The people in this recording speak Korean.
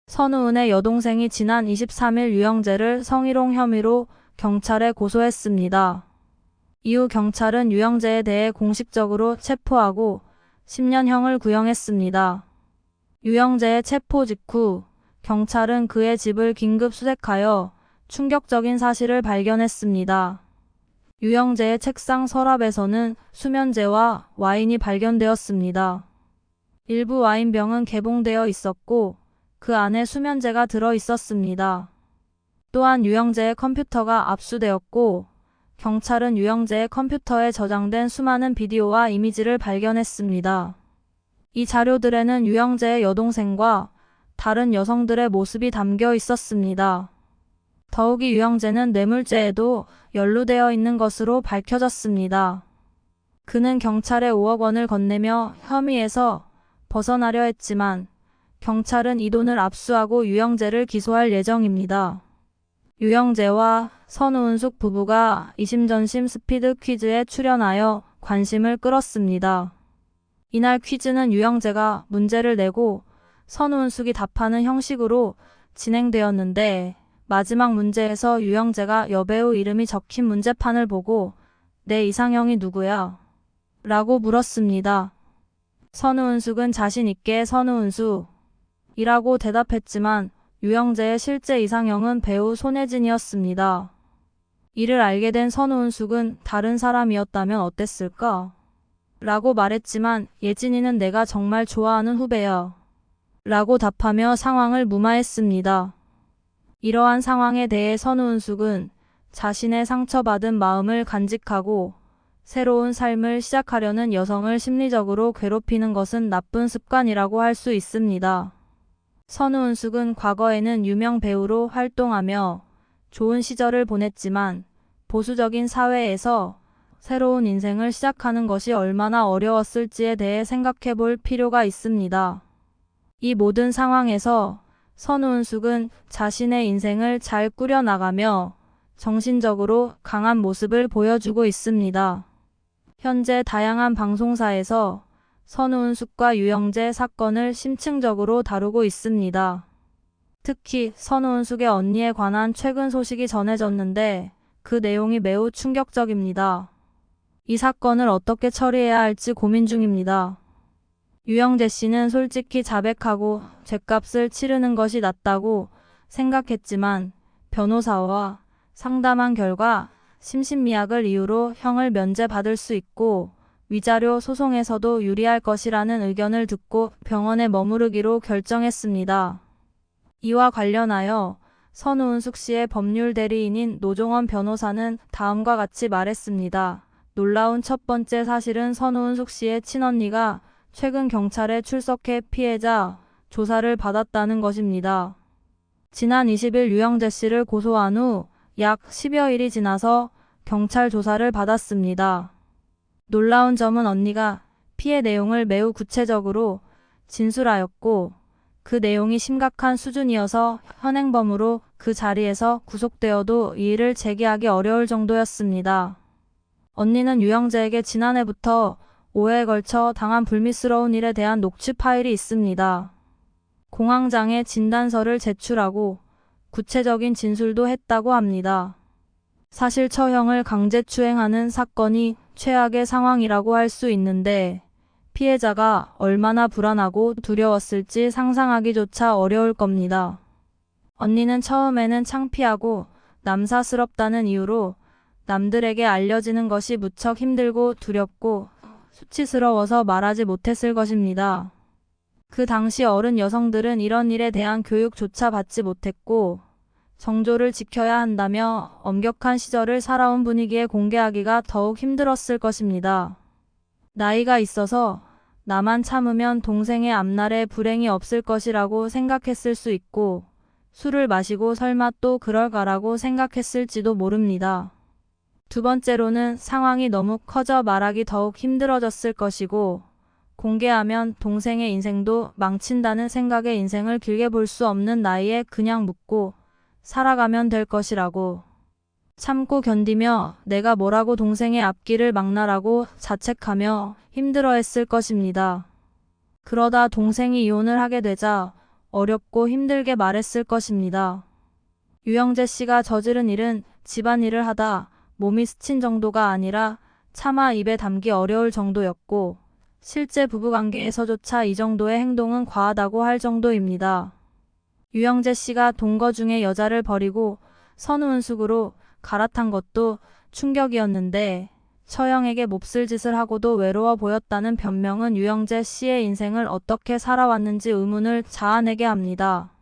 선우은의 여동생이 지난 23일 유영재를 성희롱 혐의로 경찰에 고소했습니다. 이후 경찰은 유영재에 대해 공식적으로 체포하고 10년형을 구형했습니다. 유영재의 체포 직후 경찰은 그의 집을 긴급 수색하여 충격적인 사실을 발견했습니다. 유영재의 책상 서랍에서는 수면제와 와인이 발견되었습니다. 일부 와인병은 개봉되어 있었고 그 안에 수면제가 들어 있었습니다. 또한 유영재의 컴퓨터가 압수되었고 경찰은 유영재의 컴퓨터에 저장된 수많은 비디오와 이미지를 발견했습니다. 이 자료들에는 유영재의 여동생과 다른 여성들의 모습이 담겨 있었습니다. 더욱이 유영재는 뇌물죄에도 연루되어 있는 것으로 밝혀졌습니다. 그는 경찰에 5억 원을 건네며 혐의에서 벗어나려 했지만 경찰은 이 돈을 압수하고 유영재를 기소할 예정입니다. 유영재와 선우은숙 부부가 이심전심 스피드 퀴즈에 출연하여 관심을 끌었습니다. 이날 퀴즈는 유영재가 문제를 내고 선우은숙이 답하는 형식으로 진행되었는데 마지막 문제에서 유영재가 여배우 이름이 적힌 문제판을 보고 내 이상형이 누구야? 라고 물었습니다. 선우은숙은 자신 있게 선우은수 이라고 대답했지만 유영재의 실제 이상형은 배우 손예진이었습니다. 이를 알게 된 선우은숙은 다른 사람이었다면 어땠을까? 라고 말했지만 예진이는 내가 정말 좋아하는 후배야. 라고 답하며 상황을 무마했습니다. 이러한 상황에 대해 선우은숙은 자신의 상처받은 마음을 간직하고 새로운 삶을 시작하려는 여성을 심리적으로 괴롭히는 것은 나쁜 습관이라고 할 수 있습니다. 선우은숙은 과거에는 유명 배우로 활동하며 좋은 시절을 보냈지만 보수적인 사회에서 새로운 인생을 시작하는 것이 얼마나 어려웠을지에 대해 생각해 볼 필요가 있습니다. 이 모든 상황에서 선우은숙은 자신의 인생을 잘 꾸려나가며 정신적으로 강한 모습을 보여주고 있습니다. 현재 다양한 방송사에서 선우은숙과 유영재 사건을 심층적으로 다루고 있습니다. 특히 선우은숙의 언니에 관한 최근 소식이 전해졌는데 그 내용이 매우 충격적입니다. 이 사건을 어떻게 처리해야 할지 고민 중입니다. 유영재 씨는 솔직히 자백하고 죗값을 치르는 것이 낫다고 생각했지만 변호사와 상담한 결과 심신미약을 이유로 형을 면제받을 수 있고 위자료 소송에서도 유리할 것이라는 의견을 듣고 병원에 머무르기로 결정했습니다. 이와 관련하여 선우은숙 씨의 법률 대리인인 노종원 변호사는 다음과 같이 말했습니다. 놀라운 첫 번째 사실은 선우은숙 씨의 친언니가 최근 경찰에 출석해 피해자 조사를 받았다는 것입니다. 지난 20일 유영재 씨를 고소한 후 약 10여일이 지나서 경찰 조사를 받았습니다. 놀라운 점은 언니가 피해 내용을 매우 구체적으로 진술하였고 그 내용이 심각한 수준이어서 현행범으로 그 자리에서 구속되어도 이의를 제기하기 어려울 정도였습니다. 언니는 유영재에게 지난해부터 5회에 걸쳐 당한 불미스러운 일에 대한 녹취 파일이 있습니다. 공황장애 진단서를 제출하고 구체적인 진술도 했다고 합니다. 사실 처형을 강제추행하는 사건이 최악의 상황이라고 할 수 있는데 피해자가 얼마나 불안하고 두려웠을지 상상하기조차 어려울 겁니다. 언니는 처음에는 창피하고 남사스럽다는 이유로 남들에게 알려지는 것이 무척 힘들고 두렵고 수치스러워서 말하지 못했을 것입니다. 그 당시 어른 여성들은 이런 일에 대한 교육조차 받지 못했고 정조를 지켜야 한다며 엄격한 시절을 살아온 분위기에 공개하기가 더욱 힘들었을 것입니다. 나이가 있어서 나만 참으면 동생의 앞날에 불행이 없을 것이라고 생각했을 수 있고 술을 마시고 설마 또 그럴까라고 생각했을지도 모릅니다. 두 번째로는 상황이 너무 커져 말하기 더욱 힘들어졌을 것이고 공개하면 동생의 인생도 망친다는 생각에 인생을 길게 볼 수 없는 나이에 그냥 묻고 살아가면 될 것이라고 참고 견디며 내가 뭐라고 동생의 앞길을 막나라고 자책하며 힘들어했을 것입니다. 그러다 동생이 이혼을 하게 되자 어렵고 힘들게 말했을 것입니다. 유영재 씨가 저지른 일은 집안일을 하다 몸이 스친 정도가 아니라 차마 입에 담기 어려울 정도였고 실제 부부관계에서조차 이 정도의 행동은 과하다고 할 정도입니다. 유영재 씨가 동거 중에 여자를 버리고 선우은숙으로 갈아탄 것도 충격이었는데 처형에게 몹쓸 짓을 하고도 외로워 보였다는 변명은 유영재 씨의 인생을 어떻게 살아왔는지 의문을 자아내게 합니다.